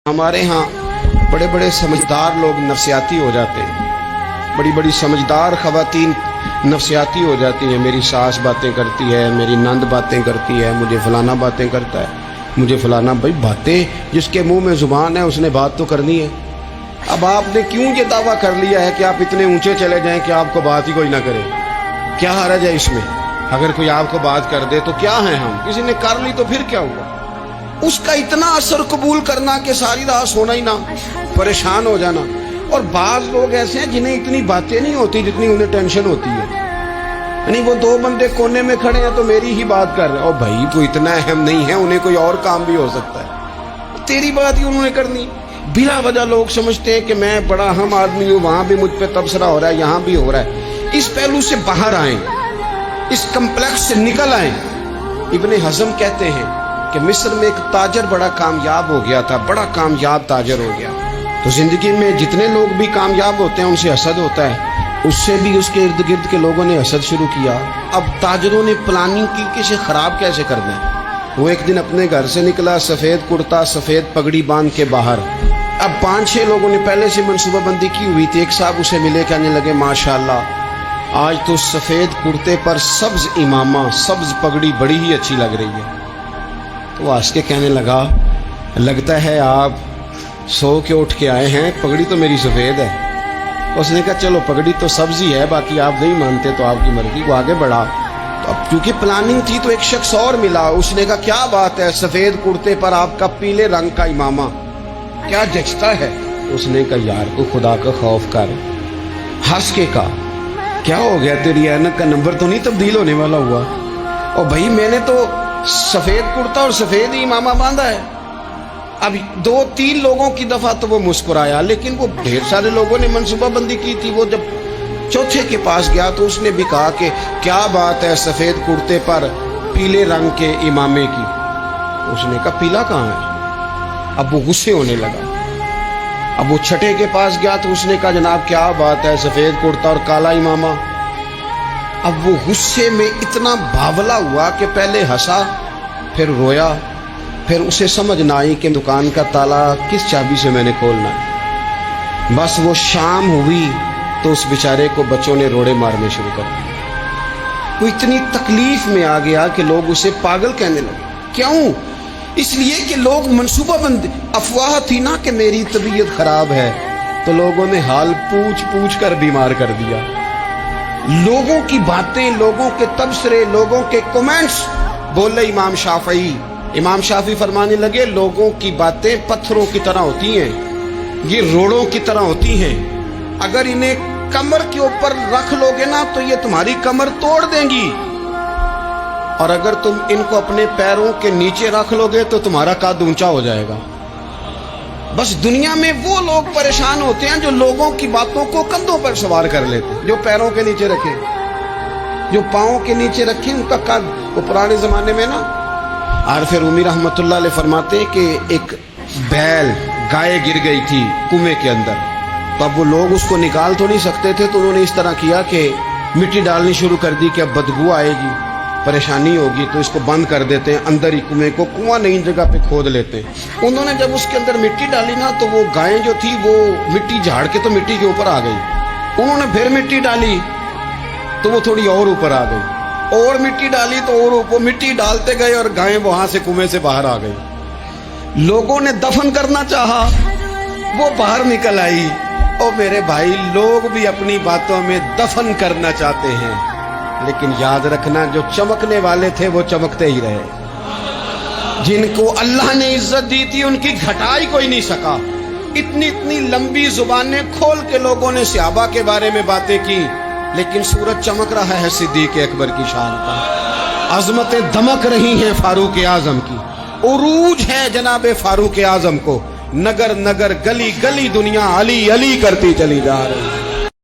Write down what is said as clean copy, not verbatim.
ہمارے ہاں بڑے بڑے سمجھدار لوگ نفسیاتی ہو جاتے ہیں، بڑی بڑی سمجھدار خواتین نفسیاتی ہو جاتی ہیں۔ میری ساس باتیں کرتی ہے، میری نند باتیں کرتی ہے، مجھے فلانا باتیں کرتا ہے، مجھے فلانا۔ بھائی باتیں، جس کے منہ میں زبان ہے اس نے بات تو کرنی ہے۔ اب آپ نے کیوں یہ دعویٰ کر لیا ہے کہ آپ اتنے اونچے چلے جائیں کہ آپ کو بات ہی کوئی نہ کرے؟ کیا حرج ہے اس میں؟ اگر کوئی آپ کو بات کر دے تو کیا ہیں ہم؟ کسی نے کر لی تو پھر کیا ہوا؟ اس کا اتنا اثر قبول کرنا کہ ساری رات سونا ہی نہ، پریشان ہو جانا۔ اور بعض لوگ ایسے ہیں جنہیں اتنی باتیں نہیں ہوتی جتنی انہیں ٹینشن ہوتی ہے، یعنی وہ دو بندے کونے میں کھڑے ہیں تو میری ہی بات کر رہے ہیں، اور بھائی تو اتنا اہم نہیں ہے، انہیں کوئی اور کام بھی ہو سکتا ہے، تیری بات ہی انہوں نے کرنی۔ بلا وجہ لوگ سمجھتے ہیں کہ میں بڑا اہم آدمی ہوں، وہاں بھی مجھ پہ تبصرہ ہو رہا ہے، یہاں بھی ہو رہا ہے۔ اس پہلو سے باہر آئیں، اس کمپلیکس سے نکل آئیں۔ ابن حزم کہتے ہیں کہ مصر میں ایک تاجر بڑا کامیاب ہو گیا تھا، بڑا کامیاب تاجر ہو گیا۔ تو زندگی میں جتنے لوگ بھی کامیاب ہوتے ہیں ان سے حسد ہوتا ہے، اس سے بھی اس کے ارد گرد کے لوگوں نے حسد شروع کیا۔ اب تاجروں نے پلاننگ کی کہ اسے خراب کیسے کرنا ہے۔ وہ ایک دن اپنے گھر سے نکلا، سفید کرتا سفید پگڑی باندھ کے باہر۔ اب 5-6 لوگوں نے پہلے سے منصوبہ بندی کی ہوئی تھی۔ ایک صاحب اسے ملے، کہنے لگے ماشاءاللہ آج تو سفید کرتے پر سبز امامہ، سبز پگڑی بڑی ہی اچھی لگ رہی ہے۔ تو وہ ہنس کے کہنے لگا لگتا ہے آپ سو کے اٹھ کے آئے ہیں، پگڑی تو میری سفید ہے۔ اس نے کہا چلو پگڑی تو سبز ہی ہے، باقی آپ نہیں مانتے تو آپ کی مرضی۔ وہ آگے بڑھا، تو اب کیونکہ پلاننگ تھی تو ایک شخص اور ملا، اس نے کہا کیا بات ہے، سفید کرتے پر آپ کا پیلے رنگ کا امامہ کیا جچتا ہے؟ اس نے کہا یار کو خدا کا خوف کر۔ ہنس کے کہا کیا ہو گیا، تیری اینک کا نمبر تو نہیں تبدیل ہونے والا ہوا؟ اور بھائی میں نے تو سفید کرتا اور سفید ہی امامہ باندھا ہے۔ اب 2-3 لوگوں کی دفعہ تو وہ مسکرایا، لیکن وہ ڈھیر سارے لوگوں نے منصوبہ بندی کی تھی۔ وہ جب چوتھے کے پاس گیا تو اس نے بھی کہا کہ کیا بات ہے سفید کرتے پر پیلے رنگ کے امامے کی؟ اس نے کہا پیلا کہاں ہے؟ اب وہ غصے ہونے لگا۔ اب وہ چھٹے کے پاس گیا تو اس نے کہا جناب کیا بات ہے سفید کرتا اور کالا امامہ؟ اب وہ غصے میں اتنا باولا ہوا کہ پہلے ہنسا پھر رویا، پھر اسے سمجھ نہ آئی کہ دکان کا تالا کس چابی سے میں نے کھولنا ہے۔ بس وہ شام ہوئی تو اس بیچارے کو بچوں نے روڑے مارنے شروع کر دیے۔ وہ اتنی تکلیف میں آ گیا کہ لوگ اسے پاگل کہنے لگے۔ کیوں؟ اس لیے کہ لوگ منصوبہ بند، افواہ تھی نا کہ میری طبیعت خراب ہے، تو لوگوں نے حال پوچھ پوچھ کر بیمار کر دیا۔ لوگوں کی باتیں، لوگوں کے تبصرے، لوگوں کے کومنٹس۔ بولے امام شافعی فرمانے لگے لوگوں کی باتیں پتھروں کی طرح ہوتی ہیں، یہ روڑوں کی طرح ہوتی ہیں، اگر انہیں کمر کے اوپر رکھ لو گے نا تو یہ تمہاری کمر توڑ دیں گی، اور اگر تم ان کو اپنے پیروں کے نیچے رکھ لو گے تو تمہارا قد اونچا ہو جائے گا۔ بس دنیا میں وہ لوگ پریشان ہوتے ہیں جو لوگوں کی باتوں کو کندھوں پر سوار کر لیتے ہیں، جو پیروں کے نیچے رکھے، جو پاؤں کے نیچے رکھے ان کا قد۔ وہ پرانے زمانے میں نا عارف رومی رحمۃ اللہ علیہ فرماتے ہیں کہ ایک بیل گائے گر گئی تھی کنویں کے اندر، تو اب وہ لوگ اس کو نکال تو نہیں سکتے تھے، تو انہوں نے اس طرح کیا کہ مٹی ڈالنی شروع کر دی کہ اب بدبو آئے گی، پریشانی ہوگی، تو اس کو بند کر دیتے ہیں اندر ہی کنویں کو، کنواں نئی جگہ پہ کھود لیتے ہیں۔ انہوں نے جب اس کے اندر مٹی ڈالی نا تو وہ گائے جو تھی وہ مٹی جھاڑ کے تو مٹی کے اوپر آ گئی۔ انہوں نے پھر مٹی ڈالی تو وہ تھوڑی اور اوپر آ گئی، اور مٹی ڈالی تو اور اوپر، مٹی ڈالتے گئے اور گائے وہاں سے کنویں سے باہر آ گئی۔ لوگوں نے دفن کرنا چاہا، وہ باہر نکل آئی۔ اور میرے بھائی لوگ بھی اپنی باتوں میں دفن کرنا چاہتے ہیں، لیکن یاد رکھنا جو چمکنے والے تھے وہ چمکتے ہی رہے، جن کو اللہ نے عزت دی تھی ان کی گھٹائی کوئی نہیں سکا۔ اتنی لمبی زبانیں کھول کے لوگوں نے صحابہ کے بارے میں باتیں کی، لیکن سورج چمک رہا ہے صدیق اکبر کی شان پر، عظمتیں دمک رہی ہیں فاروق اعظم کی، عروج ہے جناب فاروق اعظم کو، نگر نگر گلی گلی دنیا علی علی کرتی چلی جا رہی ہے۔